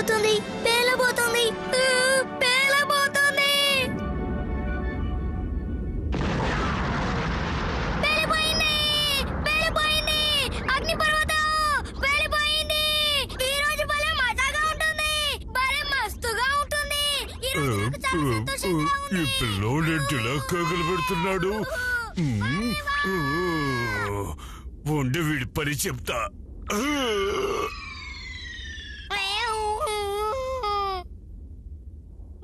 పేలబోతుంది పేలబోతుంది పేలబోతుంది. పేలిపోయింది పేలిపోయింది. అగ్నిపర్వతం పేలిపోయింది. ఈ రోజు భలే మజాగా ఉంటుంది, భలే మస్తుగా ఉంటుంది. ఈ రోజు నాకు చాలా సంతోషంగా ఉంది. ఈ పిల్లోడేంటిలా కేకలు పెడుతున్నాడు? ఉండి వీడి పని చెప్తా.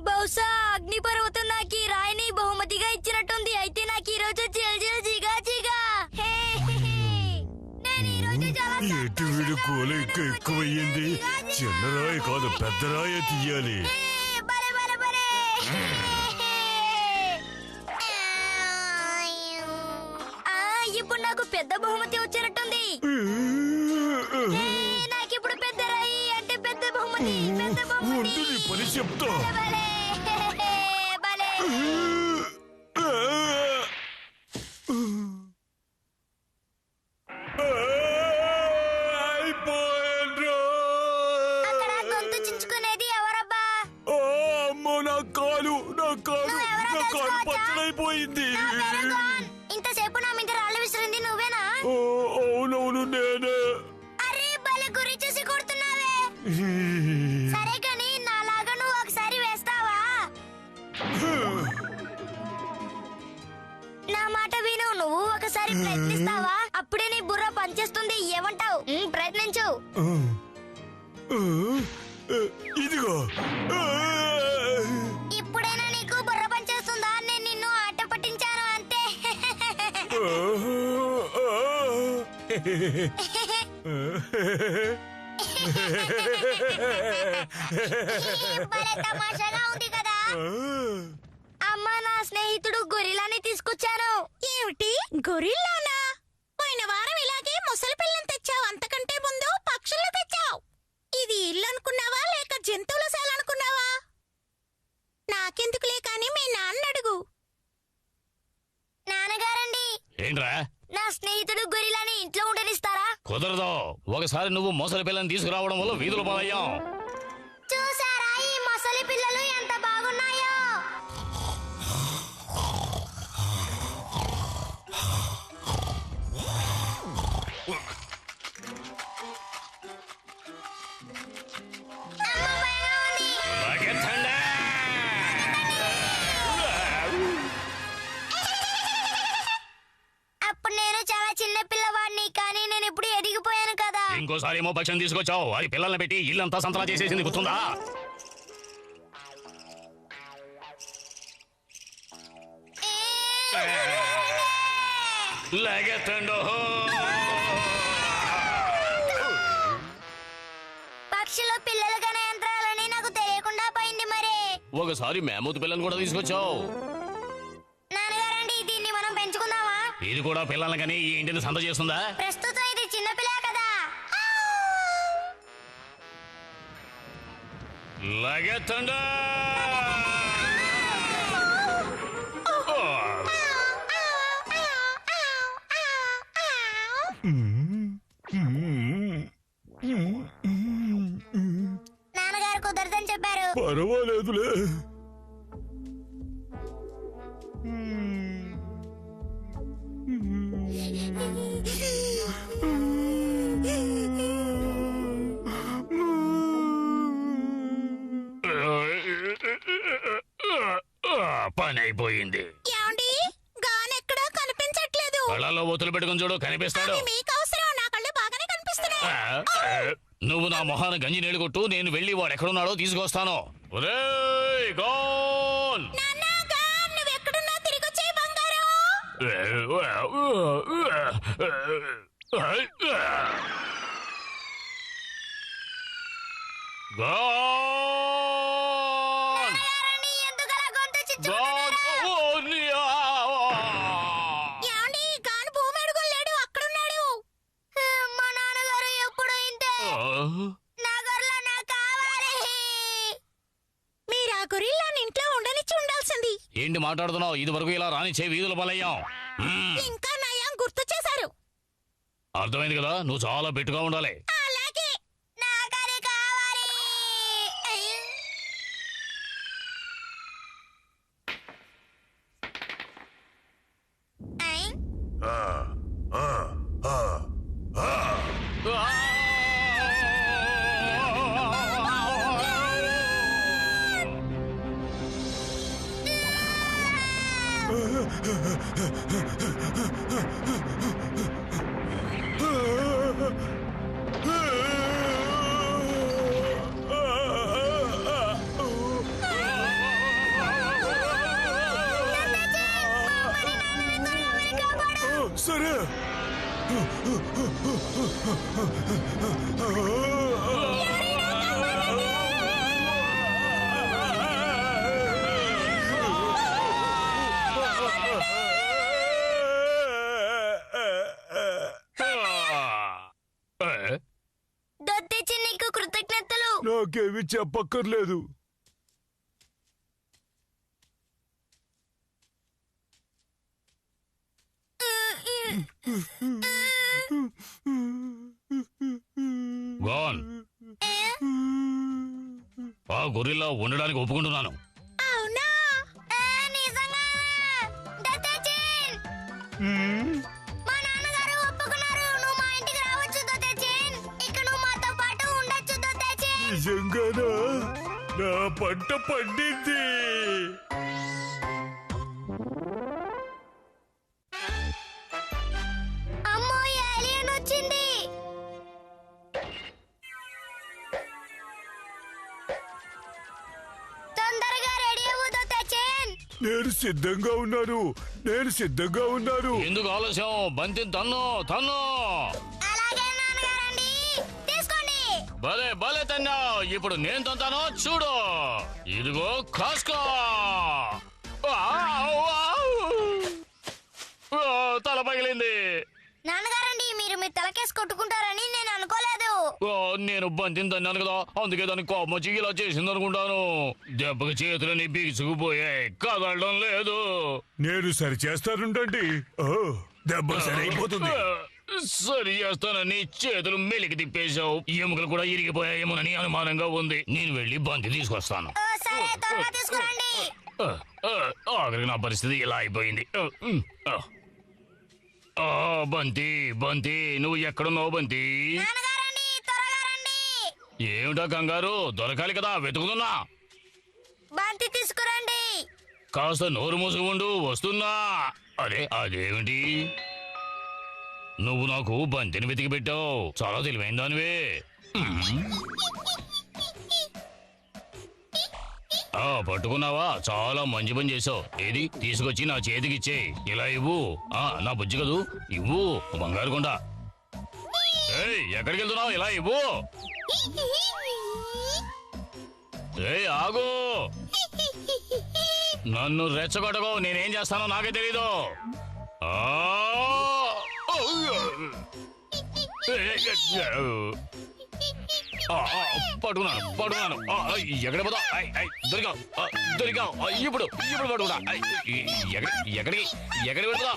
బహుశా అగ్నిపర్వతం నాకు ఈ రాయిని బహుమతిగా ఇచ్చినట్టుంది. అయితే నాకు ఈ రోజు ఏంటి వీడి కోల ఎక్కువయ్యింది? చిన్న రాయి కాదు, పెద్ద రాయి తీయాలి. ఇప్పుడు నాకు పెద్ద బహుమతి వచ్చినట్టుంది. నాకిప్పుడు పెద్ద రాయి అంటే పెద్ద బహుమతి. పెద్ద బహుమతి పని చెప్తా. అక్కడ గొంతు చించుకునేది ఎవరబ్బా? అమ్మో, నా కాలు పచ్చడైపోయింది. ఇంతసేపు నా మీద రాళ్ళు విసిరింది నువ్వేనా? అవునవును, నేనే. అరే భలే గురి చూసి కొడుతున్నావే. సరే కానీ నాలాగా నువ్వు ఒకసారి వేస్తావా? నా మాట విను, నువ్వు ఒకసారి ప్రయత్నిస్తావా? అప్పుడే నీ బుర్ర పనిచేస్తుంది. ఏమంటావు? ప్రయత్నించు. ఇదిగో. ఇప్పుడైనా నీకు బుర్ర పనిచేస్తుందా? నేను నిన్ను ఆట పట్టించాను అంతే. భలే తమాషాగా ఉంది కదా. అమ్మా, నా స్నేహితుడు గొరిల్లాని తీసుకొచ్చాను. ఏమిటి, గొరిల్లానా? పోయిన వారం ఇలాగే ముసలి పిల్లని తెచ్చావు, అంతకంటే ముందు పక్షులు తెచ్చావు. ఇది ఇల్లు అనుకున్నావా లేక జంతువుల శాల అనుకున్నావా? నాకెందుకులే కాని మీ నాన్న అడుగు. నాన్నగారండి, ఏంట్రా? నా స్నేహితుడు గొరిల్లాని ఇంట్లో ఉండనిస్తారా? కుదరదు. ఒకసారి నువ్వు మొసలి పిల్లని తీసుకురావడం వల్ల వీధులు పాలయ్యాం. చూసారా ఈ మొసలి పిల్లలు ఎంత బాగున్నాయో? అప్పుడు నేను చాలా చిన్న పిల్లవాడిని, కానీ నేను ఇప్పుడు ఎదిగిపోయాను కదా. ఇంకోసారి ఏమో పక్షం తీసుకొచ్చావు, అది పిల్లల్ని పెట్టి ఇల్లంతా సంతలా చేసేసింది, గుర్తుందా? పక్షులు పిల్లలు కనే యంత్రాలని నాకు తెలియకుండా పోయింది. మరి ఒకసారి మేమూతు పిల్లని కూడా తీసుకొచ్చావు. నాన్నగారండి, దీన్ని మనం పెంచుకుందామా? ఇది కూడా పిల్లల్ని కానీ ఈ ఇంటిని సంత చేస్తుందా? ప్రస్తుతం ఇది చిన్న పిల్ల కదా. లగెత్తండా. నాన్నగారు కుదరదని చెప్పారు. పర్వాలేదులే. పని అయిపోయింది. ఏమండి, గానెక్కడా కనిపించట్లేదు. కళ్ళలో ఒత్తులు పెట్టుకుని చూడు, కనిపిస్తాడు. అది మీకు అవసరం, నా కళ్ళు బాగానే కనిపిస్తున్నాయి. నువ్వు నా మొహాన గంజి నీళ్ళు కొట్టు, నేను వెళ్ళి వాడు ఎక్కడున్నాడో తీసుకొస్తాను. ఒరేయ్ గాన్! నాన్న, గాన్, నువ్వెక్కడున్నా తిరిగొచ్చే బంగారం. నాన్నగారండి, ఎందుకలా గొంతు చించుకుంటున్నారు? ఏమండి, గాన్ భూమి అడుగులు లేడు, అక్కడున్నాడు. మా నాన్నగారు ఎప్పుడు ఇంతే. నా గొర్రెల నాకు కావాలి. మీరు ఆ గొరిల్లాని ఇంట్లో ఉండనిచ్చి ఉండాల్సింది. ఏంటి మాట్లాడుతున్నావు? ఇది వరకు ఇలా రానిచ్చే వీధుల పాలయ్యాం. ఇంకా నయం గుర్తు చేశారు. అర్థమైంది కదా, నువ్వు చాలా బెట్టుగా ఉండాలి. అలాగే. నాకది కావాలి. సరే దొత్తిచ్చి నీకు కృతజ్ఞతలు. నాకేమి చెప్పక్కర్లేదు. గాన్ ఆ గొరిల్లా ఉండడానికి ఒప్పుకుంటున్నాను. అవునా? నిజంగా దొత్తిచ్చి మా నాన్నగారు ఒప్పుకున్నారు. నువ్వు మా ఇంటికి రావచ్చు దొత్తిచ్చి. ఇక నువ్వు మాతో పాటు ఉండొచ్చు దొత్తిచ్చి. నిజంగానా? నా పంట పండింది. అమ్మో ఏలియన్ వచ్చింది. తొందరగా రెడీ అవ్వు దొత్తిచ్చి. నేను సిద్ధంగా ఉన్నాను. ఎందుకు ఆలస్యం? బంతిని తన్ను తన్ను. అలాగే నాన్నగారండి, తీసుకోండి. భలే భలే తన్నా. ఇప్పుడు నేను తంతానో చూడు. ఇదిగో కాస్కో. తల పగిలింది. నాన్నగారండి, మీరు మీ తలకేసి కొట్టుకుంటారని నేను అనుకోలేదు. నేను బంతిని తన్నాను కదా, అందుకే దానికి కోపం వచ్చి ఇలా చేసింది అనుకుంటాను. దెబ్బకి చేతులని బిగుసుకుపోయాయి, కదలడం లేదు. నేను సరి చేస్తానుండండి. దెబ్బ సరైపోతుంది. సరి చేస్తానని చేతులు మెలికి తిప్పేశావు. ఎముకలు కూడా ఇరిగిపోయాయేమోనని అనుమానంగా ఉంది. నేను వెళ్ళి బంతి తీసుకొస్తాను. సరే, త్వరగా తీసుకురండి. ఆఖరికి నా పరిస్థితి ఇలా అయిపోయింది. బంతి బంతి, నువ్వు ఎక్కడున్నావు బంతి? నాన్నగారండి, త్వరగా రండి. ఏమిటా కంగారు? దొరకాలి కదా, వెతుకుతున్నా. బంతి తీసుకురండి. కాస్త నోరు మూసుకు ఉండు, వస్తున్నా. అరే అదేమిటి? నువ్వు నాకు బంతిని వెతికి పెట్టావు. చాలా తెలివైన దానివే. పట్టుకున్నావా? చాలా మంచి పని చేసావు. ఏది తీసుకొచ్చి నా చేతికి ఇచ్చే. ఇలా ఇవ్వు. నా బుజ్జి కదూ, ఇవ్వు. బంగారు కొండ. ఎక్కడికి వెళ్తున్నావు? ఇలా ఇవ్వు. ఆగు. నన్ను రెచ్చగొట్టకు. నేనేం చేస్తానో నాకే తెలీదు. పడుకున్నాను. ఎక్కడ పోతా? దొరికావు. ఇప్పుడు పడుకున్నా. ఎక్కడికి పెడుతున్నా?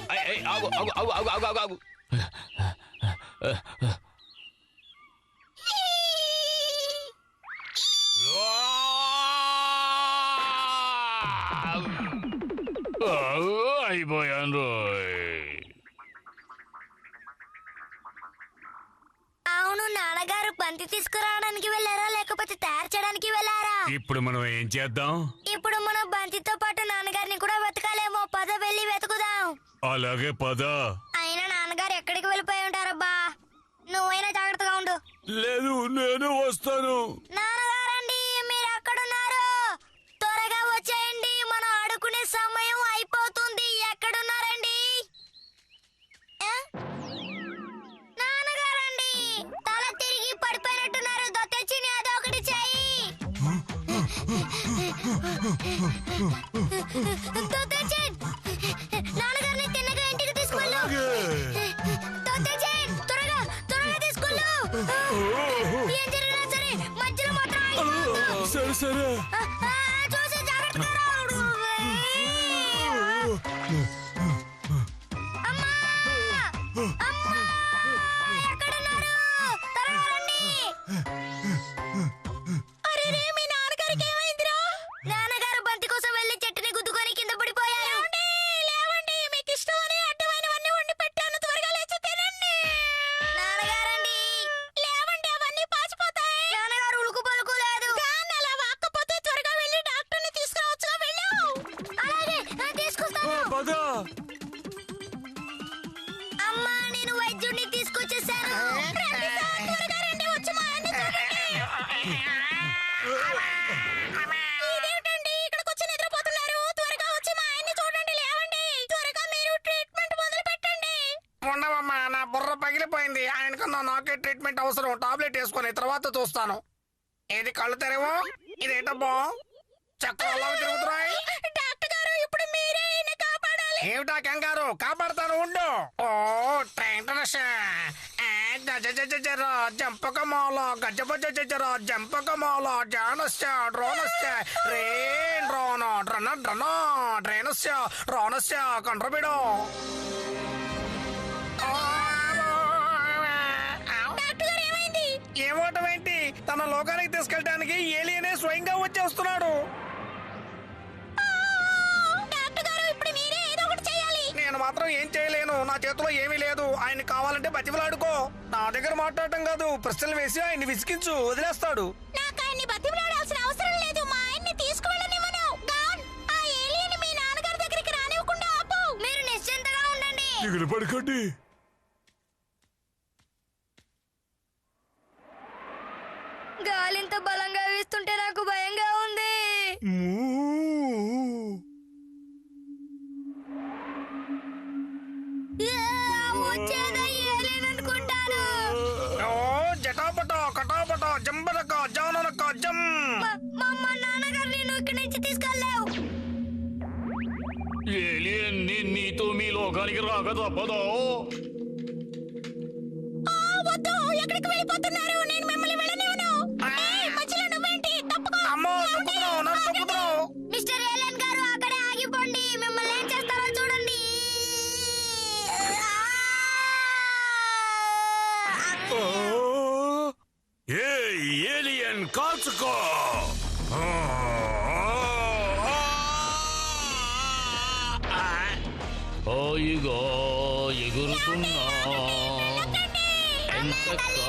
ఆగు. అయిపోయాను రోయ్. అవును, నాన్నగారు బంతి తీసుకురావడానికి వెళ్ళారా లేకపోతే తయారు చేయడానికి వెళ్ళారా? ఇప్పుడు మనం ఏం చేద్దాం? ఇప్పుడు మనం బంతితో పాటు నాన్నగారిని కూడా వెతకాలేమో. పద, వెళ్ళి వెతుకుదాం. అలాగే పద. అయినా నాన్నగారు ఎక్కడికి వెళ్ళిపోయి ఉంటారబ్బా. నువ్వైనా జాగ్రత్తగా ఉండు. లేదు, నేను వస్తాను. నాన్నగారండి, మీరు ఎక్కడున్నారు? త్వరగా వచ్చేయండి, మనం ఆడుకునే సమయం అయిపోతుంది. ఎక్కడున్నారండి? నాన్నగారండి, తల తిరిగి పడిపోయినట్టున్నారు. దొత్తెచ్చిని అదొకటి చెయ్యి. దొత్తెచ్చి, నాన్నగారిని తిన్నగా ఇంటికి తీసుకెళ్ళు. దొత్తెచ్చి, త్వరగా తీసుకెళ్ళు. ఏం జరిగినా సరే మధ్యలో మాత్రం ఆగిపోవద్దు. సరే. చూసి జాగ్రత్తగా రావుడు. అమ్మా, ఎక్కడున్నారు? త్వరగా రండి. అరే మీ నాన్నగారికి ఏమైందిరా? నాన్నగారు బంతి కోసం వెళ్లి చెట్టుని గుద్దుకొని కింద పడిపోయారు. లేవండి, మీకు ఇష్టమని అడ్డమైనవన్నీ వండి పెట్టాను. త్వరగా లేచి తినండి. పద. అమ్మా నేను వైద్యుడిని తీసుకొచ్చేసాను. త్వరగా రండి, వచ్చి మా ఆయన్ని చూడండి. ఇదేమిటండి, ఇక్కడికి వచ్చి నిద్రపోతున్నారు? త్వరగా వచ్చి మా ఆయన్ని చూడండి, లేవండి. త్వరగా మీరు ట్రీట్మెంట్ మొదలు పెట్టండి. ఉండవమ్మా, నా బుర్ర పగిలిపోయింది. ఆయనకన్నా నాకే ట్రీట్మెంట్ అవసరం. టాబ్లెట్ వేసుకుని తర్వాత చూస్తాను. ఏది కళ్ళు తెరవు? ఇదేంటబ్బా చక్రం అలా తిరుగుతున్నాయి? డాక్టర్ గారు, ఇప్పుడు మీరే ఈయన్ని కాపాడాలి. ఏమిటా కంగారు? కాపాడతాను ఉండు. ఓ జంపకమాల గజపజర జంపకమాల జానస్య డ్రోనస్య రేన్ డ్రోన డ్రన డ్రన డ్రేనస్య డ్రోనస్య కండ్రబిడో. డాక్టర్ గారు, ఏమైంది? ఏమోటం ఏంటి? తన లోకానికి తీసుకెళ్ళడానికి ఏలియనే స్వయంగా వచ్చేస్తున్నాడు. డాక్టర్ గారు, ఇప్పుడు మీరే ఏదో ఒకటి చేయాలి. నేను మాత్రం ఏం చేయలేను. నా చేతిలో ఏమీ లేదు. ఆయన కావాలంటే బతిమలాడుకో. నా దగ్గర మాట్లాడటం కాదు, ప్రశ్నలు వేసి ఆయన్ని విసిగించు, వదిలేస్తాడు. నాకు ఆయన్ని బతిమలాడాల్సిన అవసరం లేదు. మా ఆయన్ని తీసుకువెళ్ళనివ్వను. గాన్, ఆ ఏలియన్ మీ నాన్నగారి దగ్గరికి రానివ్వకుండా ఆపు. మీరు నిశ్చింతగా ఉండండి. దిగులు పడకండి. గాలింత బలంగా వీస్తుంటే నాకు భయంగా ఉంది. వచ్చేదా ఏలేను అనుకుంటాను. ఓ జటాపట కటాపట జంబలక జాననక జం. మా నాన్నగారు నేను ఇక్కడి నుంచి తీసుకెళ్ళలేవు. ఏలియన్ నీతో మీ లోకానికి రాక తప్పదో. వద్దు, ఎక్కడికి వెళ్ళిపోతున్నారు? నేను మిమ్మల్ని వెళ్ళనివ్వను. ఏయ్, మధ్యలో నువ్వేంటి? తప్పుకో. అమ్మో తప్పుతున్నావు, నన్ను తప్పుతున్నావు. మిస్టర్ ఏలియన్ గారు అక్కడే ఆగిపోండి. మిమ్మల్ని ఏం చేస్తారో చూడండి. ఏ ఏలియన్ కాచుకో. హాయిగా ఎగురుతున్నా, ఎంచక్కా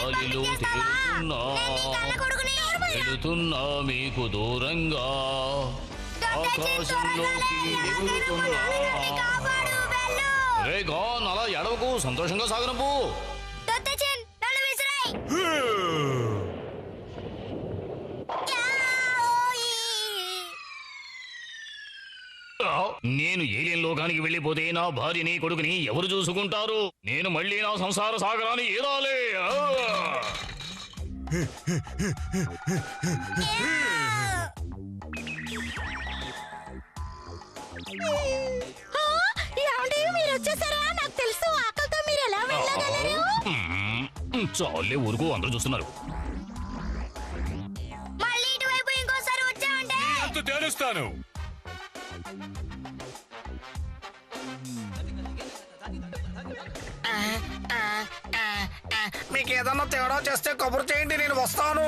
గాలిలో తేలుతున్నా, వెళుతున్నా మీకు దూరంగా, ఆకాశంలోకి ఎగురుతున్నా. రే గాన్, అలా ఎడవకు, సంతోషంగా సాగనపు. నేను ఏలియన్ లోకానికి వెళ్ళిపోతే నా భార్యని కొడుకుని ఎవరు చూసుకుంటారు? నేను మళ్ళీ నా సంసార సాగరాన్ని ఏదాలే. ఏమండి, మీరు వచ్చేసారా? నాకు తెలుసు, ఆకలితో మీరు ఎలా వెళ్ళగలరు. చాలే ఊరుకు, అందరూ చూస్తున్నారు. మళ్ళీ ఇటువైపు ఇంకోసారి వచ్చామంటే అంత తేలుస్తాను. మీకు ఏదన్నా తేడా చేస్తే కబురు చేయండి, నేను వస్తాను.